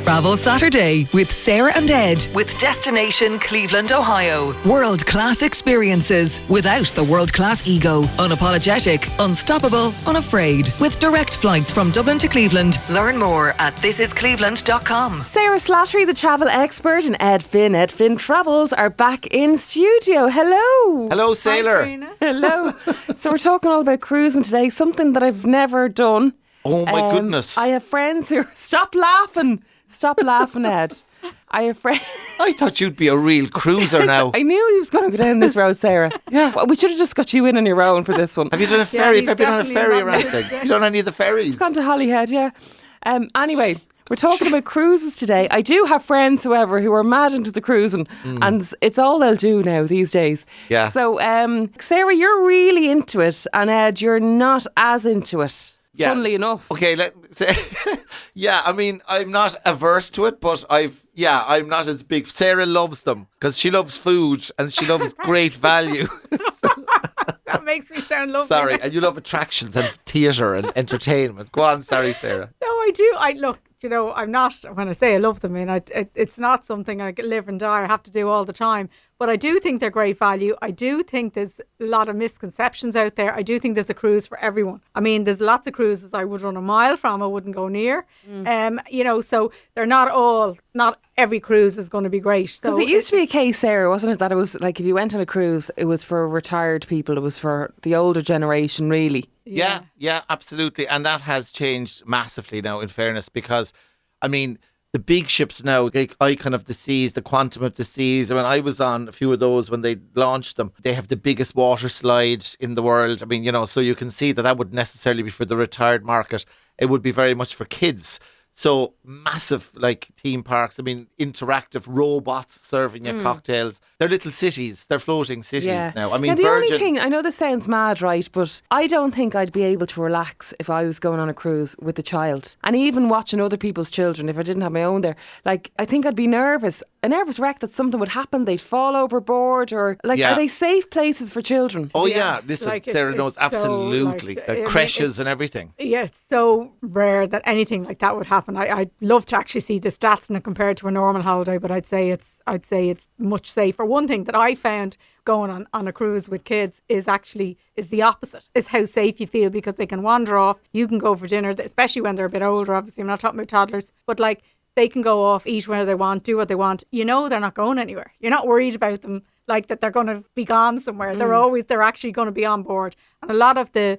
Travel Saturday with Sarah and Ed with Destination Cleveland, Ohio. World-class experiences without the world-class ego. Unapologetic, unstoppable, unafraid. With direct flights from Dublin to Cleveland. Learn more at thisiscleveland.com. Sarah Slattery, the travel expert, and Ed Finn Travels are back in studio. Hello. Hello, sailor. Hello. So we're talking all about cruising today, something that I've never done. Oh my goodness. I have friends who Stop laughing, Ed. I have friends. I thought you'd be a real cruiser now. I knew he was going to go down this road, Sarah. Yeah. Well, we should have just got you in on your own for this one. Have you done a ferry? he's Have you been on a definitely ferry not or missed anything? it. Have you done any of the ferries? Gone to Holyhead, yeah. Anyway, we're talking about cruises today. I do have friends, however, who are mad into the cruising, and it's all they'll do now these days. Yeah. So, Sarah, you're really into it, and Ed, you're not as into it. Yeah. Funnily enough. Okay, let's say, yeah, I mean, I'm not averse to it, but I'm not as big. Sarah loves them because she loves food and she loves great value. That makes me sound lovely. Sorry, and you love attractions and theatre and entertainment. Go on, sorry, Sarah. No, I do. Look, I'm not, when I say I love them, it's not something I live and die, I have to do all the time. But I do think they're great value. I do think there's a lot of misconceptions out there. I do think there's a cruise for everyone. I mean, there's lots of cruises I would run a mile from, I wouldn't go near. So they're not every cruise is going to be great. Because it used to be a case, Sarah, wasn't it, that it was like if you went on a cruise, it was for retired people, it was for the older generation, really. Yeah, absolutely. And that has changed massively now, in fairness, because, I mean, the big ships now, like Icon of the Seas, the Quantum of the Seas. I mean, I was on a few of those when they launched them. They have the biggest water slide in the world. I mean, so you can see that wouldn't necessarily be for the retired market. It would be very much for kids. So massive, like, theme parks. I mean, interactive robots serving you cocktails. They're little cities. They're floating cities now. I mean, now, the Virgin... only thing, I know this sounds mad, right? But I don't think I'd be able to relax if I was going on a cruise with a child. And even watching other people's children, if I didn't have my own there. Like, I think I'd be nervous. A nervous wreck that something would happen. They'd fall overboard or... Like, are they safe places for children? Oh, yeah. Listen, Like, Sarah knows it's so, absolutely. like, The creches and everything. Yeah, it's so rare that anything like that would happen. I'd love to actually see the stats in it compared to a normal holiday, but I'd say it's much safer. One thing that I found going on a cruise with kids is the opposite, is how safe you feel, because they can wander off. You can go for dinner, especially when they're a bit older. Obviously, I'm not talking about toddlers, but like they can go off, eat where they want, do what they want. They're not going anywhere. You're not worried about them like that they're going to be gone somewhere. They're actually going to be on board. And a lot of the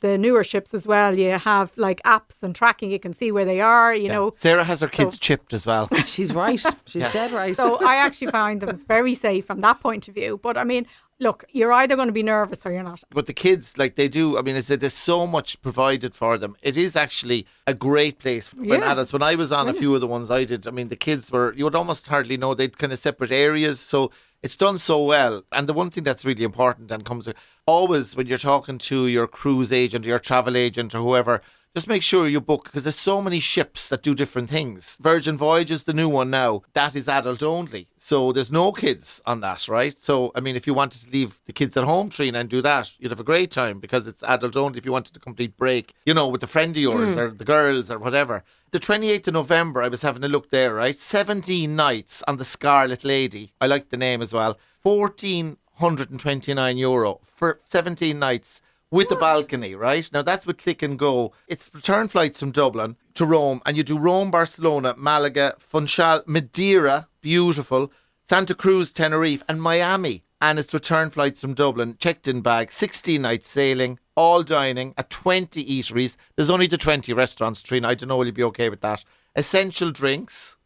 newer ships as well, you have like apps and tracking. You can see where they are, know. Sarah has her kids chipped as well. She's right. She's dead right. So I actually find them very safe from that point of view. But I mean, look, you're either going to be nervous or you're not. But the kids, like they do, I mean, there's so much provided for them. It is actually a great place for adults. When I was on a few of the ones I did, I mean, the kids you would almost hardly know, they'd kind of separate areas. So it's done so well. And the one thing that's really important and comes always when you're talking to your cruise agent, or your travel agent or whoever, just make sure you book, because there's so many ships that do different things. Virgin Voyage is the new one now. That is adult only. So there's no kids on that, right? So, I mean, if you wanted to leave the kids at home, Trina, and do that, you'd have a great time, because it's adult only if you wanted a complete break, with a friend of yours or the girls or whatever. The 28th of November, I was having a look there, right? 17 nights on the Scarlet Lady. I like the name as well. €1,429 for 17 nights. With a balcony, right? Now, that's with Click and Go. It's return flights from Dublin to Rome. And you do Rome, Barcelona, Malaga, Funchal, Madeira, beautiful, Santa Cruz, Tenerife, and Miami. And it's return flights from Dublin, checked in bag, 16 nights sailing, all dining at 20 eateries. There's only the 20 restaurants, Trina. I don't know, will you be okay with that? Essential drinks,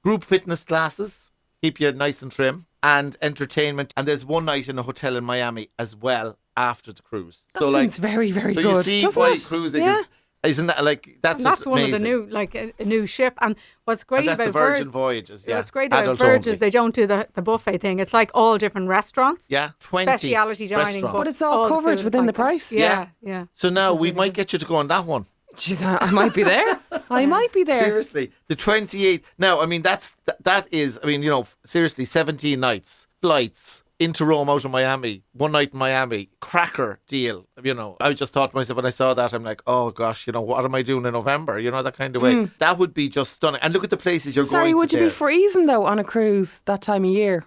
group fitness classes, keep you nice and trim, and entertainment. And there's one night in a hotel in Miami as well after the cruise. That seems very, very good. So you see why cruising isn't that like that's one amazing. Of the new, like a new ship. And what's great that's about the Virgin Voyages. Yeah, what's great about Virgin is they don't do the buffet thing. It's like all different restaurants. Yeah, 20 speciality dining, but it's all covered within the price. Yeah. So now we might get you to go on that one. Jeez, I might be there. I might be there. Seriously, the 28th. Now, I mean, that is. I mean, seriously, 17 nights, flights, into Rome out of Miami, one night in Miami, cracker deal. I just thought to myself when I saw that, I'm like, oh gosh, what am I doing in November? That kind of way. That would be just stunning. And look at the places you're going to. Sorry, would you be freezing though on a cruise that time of year?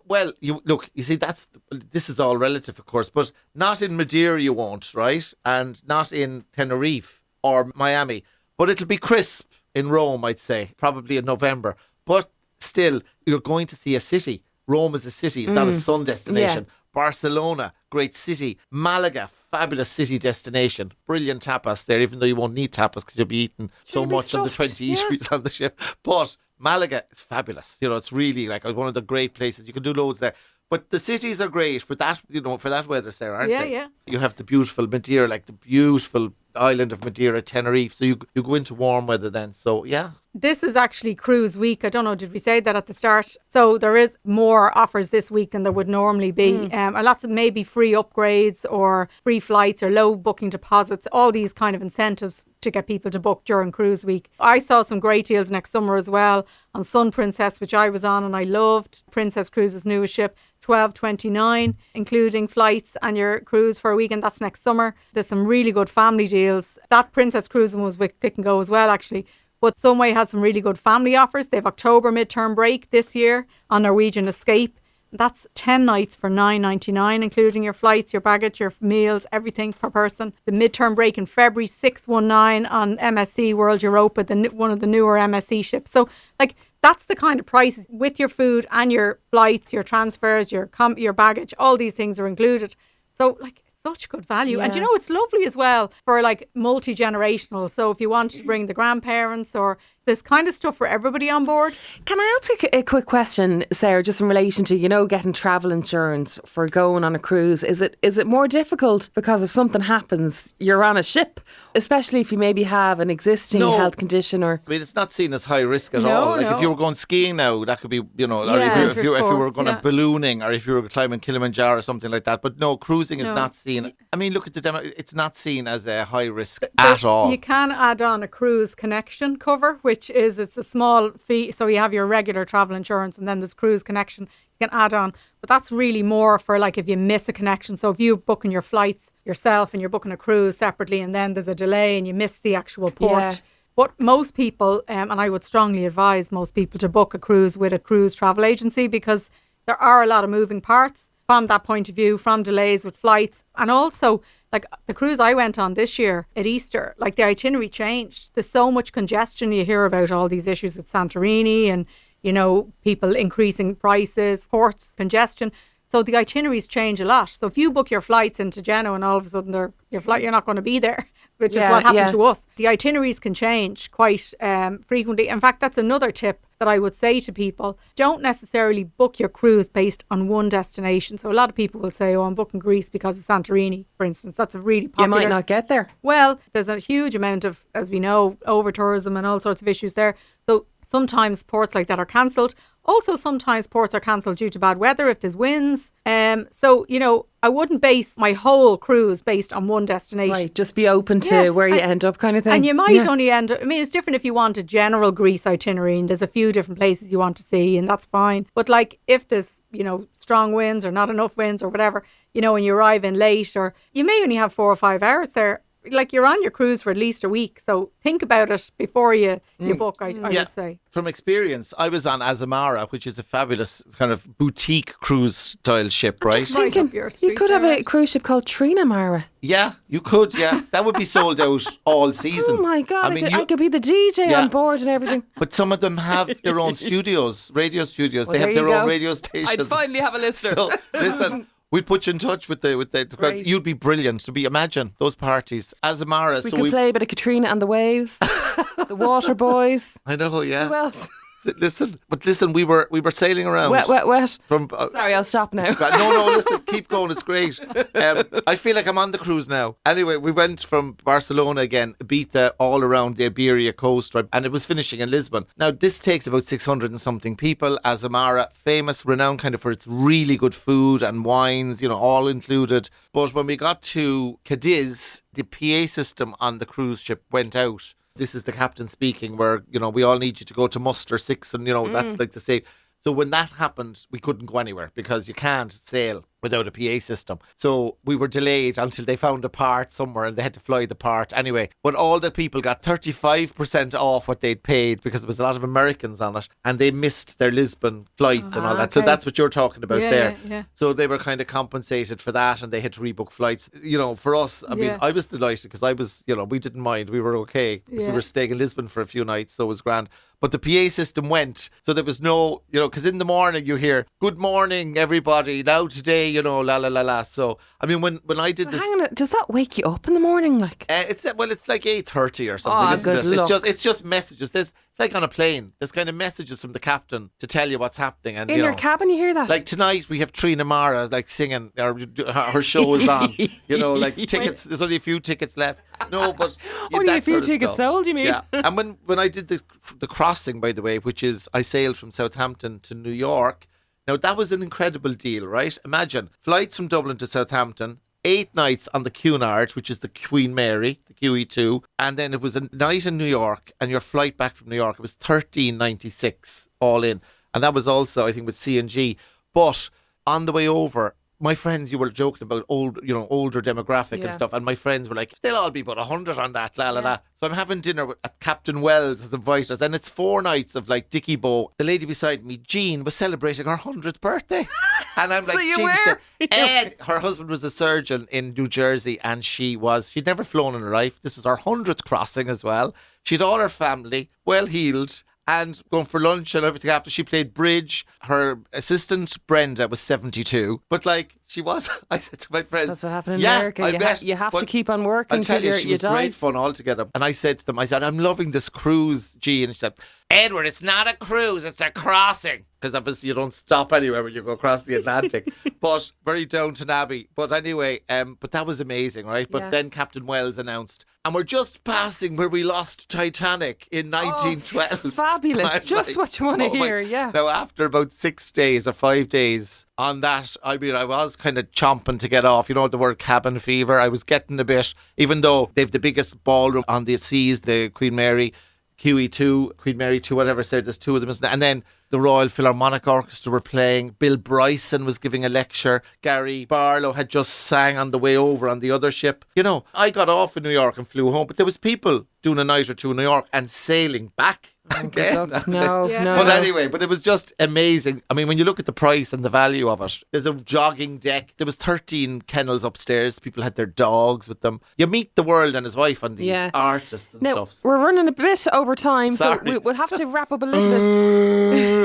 Well, you see, this is all relative, of course, but not in Madeira you won't, right? And not in Tenerife or Miami. But it'll be crisp in Rome, I'd say, probably in November. But still, you're going to see a city. Rome is a city. It's not a sun destination. Yeah. Barcelona, great city. Malaga, fabulous city destination. Brilliant tapas there, even though you won't need tapas because you'll be eating so much on the 20 eateries on the ship. But Malaga is fabulous. It's really like one of the great places. You can do loads there. But the cities are great for that, for that weather, Sarah, aren't they? Yeah. You have the beautiful Madeira, like the beautiful island of Madeira, Tenerife. So you go into warm weather then. So, yeah. This is actually cruise week. I don't know, did we say that at the start? So there is more offers this week than there would normally be. And lots of maybe free upgrades or free flights or low booking deposits, all these kind of incentives to get people to book during cruise week. I saw some great deals next summer as well on Sun Princess, which I was on and I loved. Princess Cruises' newest ship, $12.29, including flights and your cruise for a weekend. That's next summer. There's some really good family deals. That Princess Cruise one was with Click and Go as well, actually. But Sunway has some really good family offers. They have October midterm break this year on Norwegian Escape. That's 10 nights for $9.99, including your flights, your baggage, your meals, everything per person. The midterm break in February, $619 on MSC World Europa, one of the newer MSC ships. So, that's the kind of prices with your food and your flights, your transfers, your baggage, all these things are included. So, such good value. Yeah. And it's lovely as well for multi-generational. So if you want to bring the grandparents or this kind of stuff for everybody on board. Can I ask a quick question, Sarah, just in relation to, getting travel insurance for going on a cruise? Is it more difficult because if something happens, you're on a ship, especially if you maybe have an existing health condition or... I mean, it's not seen as high risk at all. If you were going skiing now, that could be, or if you were going to ballooning or if you were climbing Kilimanjaro or something like that. But no, cruising is not seen. I mean, look at the demo. It's not seen as a high risk at all. You can add on a cruise connection cover, which it's a small fee. So you have your regular travel insurance and then there's cruise connection you can add on. But that's really more for if you miss a connection. So if you're booking your flights yourself and you're booking a cruise separately and then there's a delay and you miss the actual port. Yeah. What most people, and I would strongly advise most people to book a cruise with a cruise travel agency because there are a lot of moving parts from that point of view, from delays with flights. And also, the cruise I went on this year at Easter, the itinerary changed. There's so much congestion. You hear about all these issues with Santorini and, people increasing prices, ports, congestion. So the itineraries change a lot. So if you book your flights into Genoa and all of a sudden you're not going to be there, which is what happened to us. The itineraries can change quite frequently. In fact, that's another tip that I would say to people. Don't necessarily book your cruise based on one destination. So a lot of people will say, I'm booking Greece because of Santorini, for instance. That's a really popular... You might not get there. Well, there's a huge amount of, as we know, over-tourism and all sorts of issues there. So sometimes ports like that are cancelled. Also, sometimes ports are cancelled due to bad weather if there's winds. So, I wouldn't base my whole cruise based on one destination. Right, just be open to where you end up kind of thing. And you might only end up... I mean, it's different if you want a general Greece itinerary and there's a few different places you want to see and that's fine. But if there's, strong winds or not enough winds or whatever, and you arrive in late or you may only have 4 or 5 hours there, you're on your cruise for at least a week. So think about it before you book, I would say. From experience, I was on Azamara, which is a fabulous kind of boutique cruise style ship, right? Just thinking, you could have a cruise ship called Trina Mara. Yeah, you could, yeah. That would be sold out all season. Oh my God, I could be the DJ on board and everything. But some of them have their own studios, radio studios. Well, they have their own radio stations. I'd finally have a listener. So, listen... We'll put you in touch with the crowd. You'd be brilliant to imagine those parties. Azamara. We could play a bit of Katrina and the Waves, the Water Boys. I know, yeah. Who else? Listen, we were sailing around. Wet. From sorry, I'll stop now. No, listen, keep going. It's great. I feel like I'm on the cruise now. Anyway, we went from Barcelona again, Ibiza, all around the Iberia coast, right? And it was finishing in Lisbon. Now, this takes about 600 and something people. Azamara, famous, renowned kind of for its really good food and wines, all included. But when we got to Cadiz, the PA system on the cruise ship went out. This is the captain speaking where, we all need you to go to muster 6 and, that's like the same. So when that happened, we couldn't go anywhere because you can't sail without a PA system. So we were delayed until they found a part somewhere and they had to fly the part anyway. But all the people got 35% off what they'd paid because there was a lot of Americans on it and they missed their Lisbon flights and all that. So that's what you're talking about there. Yeah. So they were kind of compensated for that and they had to rebook flights. You know, for us, I mean, I was delighted because I was, you know, we didn't mind. We were okay because we were staying in Lisbon for a few nights, so it was grand. But the PA system went, so there was no, you know, because in the morning you hear, good morning, everybody, now today, you know, la la la la. So, I mean, when I did this... Hang on, does that wake you up in the morning? Like, it's like 8:30 or something, isn't it? Luck. It's just messages. It's like on a plane. There's kind of messages from the captain to tell you what's happening. And, in your cabin, you hear that? Like tonight, we have Trina Mara like singing, her show is on. You know, like tickets, there's only a few tickets left. No, but... only a few tickets sold, you mean? Yeah. And when I did the crossing, by the way, which is I sailed from Southampton to New York. Now, that was an incredible deal, right? Imagine, flights from Dublin to Southampton, 8 nights on the Cunard, which is the Queen Mary, the QE2, and then it was a night in New York, and your flight back from New York, it was $13.96 all in. And that was also, I think, with C&G. But on the way over, my friends, you were joking about older demographic and stuff, and my friends were like, they'll all be about 100 on that, la la la. So I'm having dinner at Captain Wells as invited us, and it's 4 nights of like Dickie Bow. The lady beside me, Jean, was celebrating her 100th birthday. And I'm like, So you Jean, were? she said, Ed, her husband was a surgeon in New Jersey, and she'd never flown in her life. This was her 100th crossing as well. She'd all her family, well heeled, and going for lunch and everything after. She played bridge. Her assistant, Brenda, was 72. But like, she was, I said to my friends... That's what happened in America. You have to keep on working until till she you was die. great fun altogether. And I said to them, I'm loving this cruise, G. And she said, Edward, it's not a cruise, it's a crossing. Because obviously you don't stop anywhere when you go across the Atlantic. But very Downton Abbey. But anyway, but that was amazing, right? But then Captain Wells announced, and we're just passing where we lost Titanic in 1912. Fabulous. Just what you want to hear, yeah. Now, after about 6 days or 5 days on that, I mean, I was kind of chomping to get off. You know the word cabin fever? I was getting a bit, even though they've the biggest ballroom on the seas, the Queen Mary, QE2, Queen Mary 2, whatever, so there's 2 of them, isn't there? And then the Royal Philharmonic Orchestra were playing. Bill Bryson was giving a lecture. Gary Barlow had just sang on the way over on the other ship. You know, I got off in New York and flew home, but there was people doing a night or two in New York and sailing back again. No. But anyway, but it was just amazing. I mean, when you look at the price and the value of it, there's a jogging deck. There was 13 kennels upstairs. People had their dogs with them. You meet the world and his wife and these artists and now, stuff. We're running a bit over time, Sorry. so we'll have to wrap up a little bit.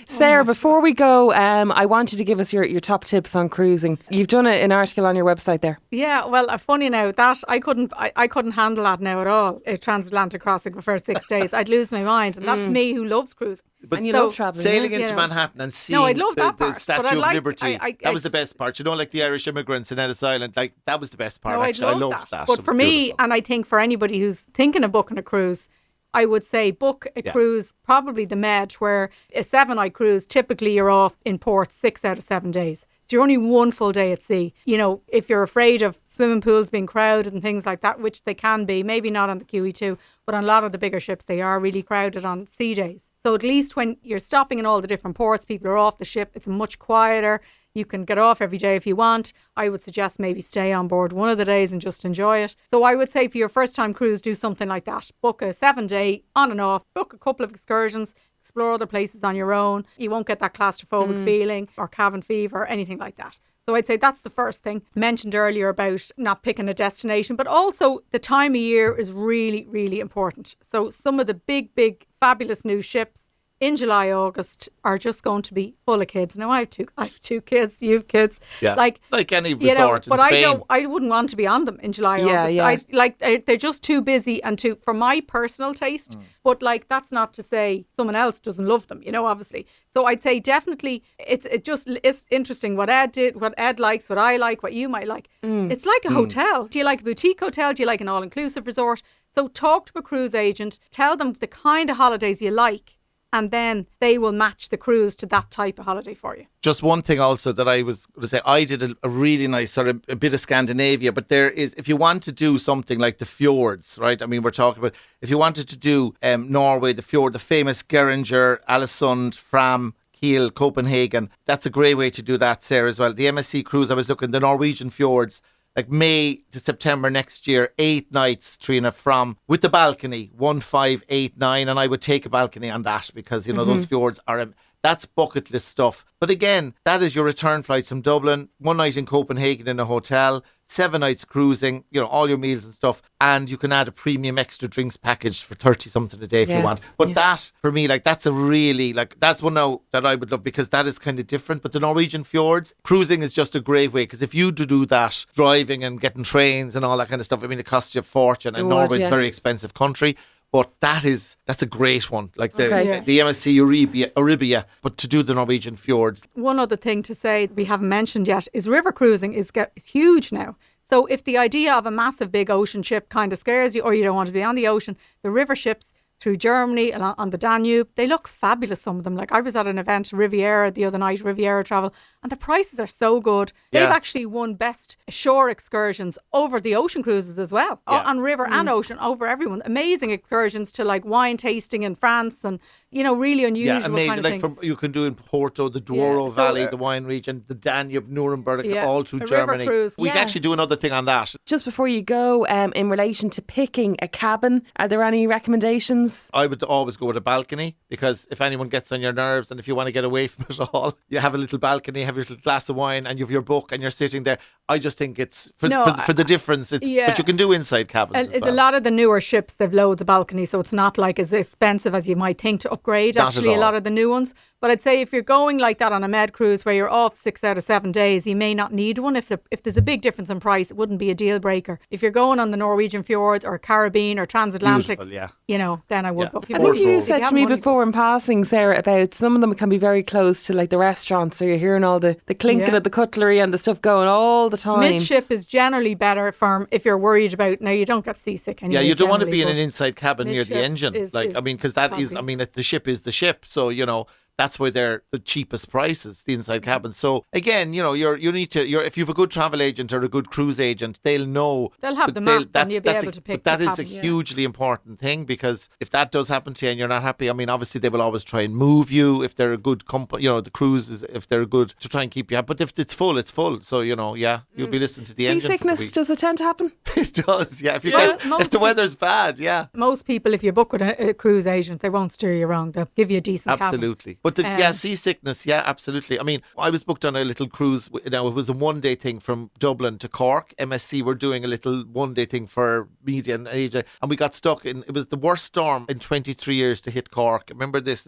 Sarah, before we go, I want you to give us your top tips on cruising. You've done an article on your website there. Yeah, well, funny now that I couldn't handle that now at all. A transatlantic crossing for the first 6 days, I'd lose my mind, and that's me who loves cruising. But and you love travelling. Sailing yeah? into Manhattan and seeing I love that the part, Statue but of Liberty. That was the best part. You know, like the Irish immigrants in Ellis Island, like that was the best part. Actually, I loved that. But for me, and I think for anybody who's thinking of booking a cruise, I would say book a cruise, probably the Med, where a 7-night cruise, typically you're off in port 6 out of 7 days. So you're only 1 full day at sea. You know, if you're afraid of swimming pools being crowded and things like that, which they can be, maybe not on the QE2, but on a lot of the bigger ships, they are really crowded on sea days. So at least when you're stopping in all the different ports, people are off the ship, it's much quieter. You can get off every day if you want. I would suggest maybe stay on board one of the days and just enjoy it. So I would say for your first time cruise, do something like that. Book a 7-day on and off, book a couple of excursions, explore other places on your own. You won't get that claustrophobic feeling or cabin fever or anything like that. So I'd say that's the first thing. Mentioned earlier about not picking a destination, but also the time of year is really, really important. So some of the big, fabulous new ships in July, August are just going to be full of kids. Now I have two kids, you have kids. Yeah, it's like any resort in but Spain. I wouldn't want to be on them in July, August. They're just too busy and too, for my personal taste. But like, that's not to say someone else doesn't love them, you know, obviously. So I'd say definitely it's interesting what Ed did, what Ed likes, what I like, what you might like. It's like a hotel. Do you like a boutique hotel? Do you like an all-inclusive resort? So talk to a cruise agent, tell them the kind of holidays you like, and then they will match the cruise to that type of holiday for you. Just one thing also that I was going to say, I did a really nice sort of a bit of Scandinavia, but there is, if you want to do something like the fjords, right? I mean, we're talking about, if you wanted to do Norway, the fjord, the famous Geringer, Alesund, Fram, Kiel, Copenhagen. That's a great way to do that, Sarah, as well. The MSC cruise, I was looking, the Norwegian fjords, like May to September next year, 8 nights, Trina, from with the balcony, 1589, and I would take a balcony on that because, you know, those fjords are... That's bucket list stuff. But again, that is your return flights from Dublin, 1 night in Copenhagen in a hotel, 7 nights cruising, you know, all your meals and stuff. And you can add a premium extra drinks package for 30 something a day if you want. But that, for me, like, that's a really, like, that's one now that I would love because that is kind of different. But the Norwegian fjords, cruising is just a great way because if you do that, driving and getting trains and all that kind of stuff, I mean, it costs you a fortune and Norway's a very expensive country. But that's a great one, like the MSC Euribia, but to do the Norwegian fjords. One other thing to say we haven't mentioned yet is river cruising is huge now. So if the idea of a massive big ocean ship kind of scares you or you don't want to be on the ocean, the river ships through Germany on the Danube, they look fabulous, some of them. Like I was at an event, Riviera, the other night, Riviera Travel, and the prices are so good. They've actually won best shore excursions over the ocean cruises as well, on river and ocean, over everyone. Amazing excursions to like wine tasting in France and, you know, really unusual amazing. kind of like thing. You can do in Porto, the Douro Valley, the wine region, the Danube, Nuremberg, all through a Germany. River cruise. We can actually do another thing on that. Just before you go, in relation to picking a cabin, are there any recommendations? I would always go with a balcony because if anyone gets on your nerves and if you want to get away from it all, you have a little balcony, have your little glass of wine and you have your book and you're sitting there. I just think it's for the difference. But you can do inside cabins as well. A lot of the newer ships, they've loads of balconies, so it's not like as expensive as you might think to upgrade. Not actually, a lot of the new ones. But I'd say if you're going like that on a med cruise where you're off 6 out of 7 days, you may not need one. If there's a big difference in price, it wouldn't be a deal breaker. If you're going on the Norwegian fjords or Caribbean or transatlantic, you know, then I would book. I think you said to me before in passing, Sarah, about some of them can be very close to like the restaurants, so you're hearing all the clinking of the cutlery and the stuff going all the time. Midship is generally better for if you're worried about, now you don't get seasick anyway. Yeah, you don't want to be in an inside cabin near the engine. Because the ship is the ship, so, you know, that's why they're the cheapest prices, the inside cabins. So again, you know, if you have a good travel agent or a good cruise agent, they'll know. They'll have the map and you'll be able to pick. But that is a hugely important thing because if that does happen to you and you're not happy, I mean, obviously they will always try and move you if they're a good company. You know, the cruises, if they're good to try and keep you happy. But if it's full, it's full. So, you know, you'll be listening to the engine. Seasickness, does it tend to happen? It does, yeah. If the weather's bad, Most people, if you book with a cruise agent, they won't steer you wrong. They'll give you a decent cabin. Absolutely. But seasickness, absolutely. I mean, I was booked on a little cruise. Now, it was a one-day thing from Dublin to Cork. MSC were doing a little one-day thing for media and AJ, and we got stuck in. It was the worst storm in 23 years to hit Cork. Remember this?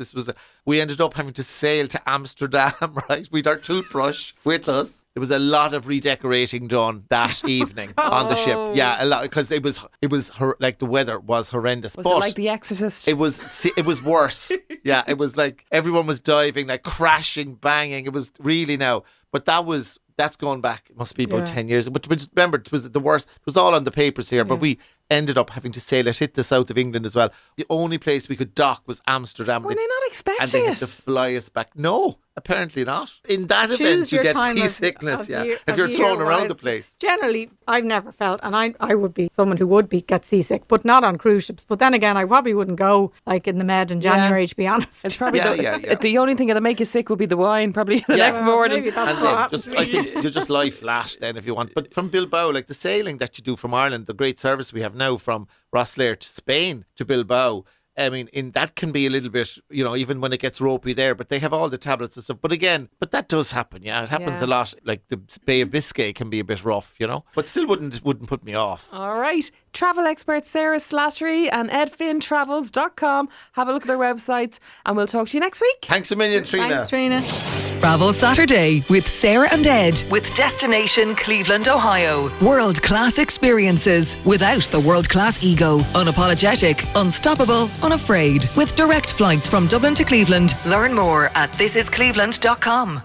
We ended up having to sail to Amsterdam, right? We'd our toothbrush with us. There was a lot of redecorating done that evening on the ship. Yeah, a lot, because it was like the weather was horrendous. Was it like The Exorcist? It was worse. Yeah, it was like everyone was diving, like crashing, banging. It was really but that's going back. It must be about 10 years. But remember, it was the worst. It was all on the papers here, but we ended up having to sail. It hit the south of England as well. The only place we could dock was Amsterdam. Were they not expecting and they had to fly us back. No, apparently not. In that event, you get seasickness, if you're thrown around the place. Generally, I've never felt, and I would be someone who would get seasick, but not on cruise ships. But then again, I probably wouldn't go like in the Med in January, to be honest. It's probably the only thing that'll make you sick would be the wine, probably the next morning. Maybe that's I think you just lie flat then if you want. But from Bilbao, like the sailing that you do from Ireland, the great service we have now from Rosslare to Spain to Bilbao, I mean, that can be a little bit, you know, even when it gets ropey there, but they have all the tablets and stuff. But that does happen, it happens a lot. Like the Bay of Biscay can be a bit rough, you know, but still wouldn't put me off. All right. Travel experts Sarah Slattery and edfintravels.com. Have a look at their websites and we'll talk to you next week. Thanks a million, Trina. Thanks, Trina. Travel Saturday with Sarah and Ed with Destination Cleveland, Ohio. World-class experiences without the world-class ego. Unapologetic, unstoppable, unafraid. With direct flights from Dublin to Cleveland. Learn more at thisiscleveland.com.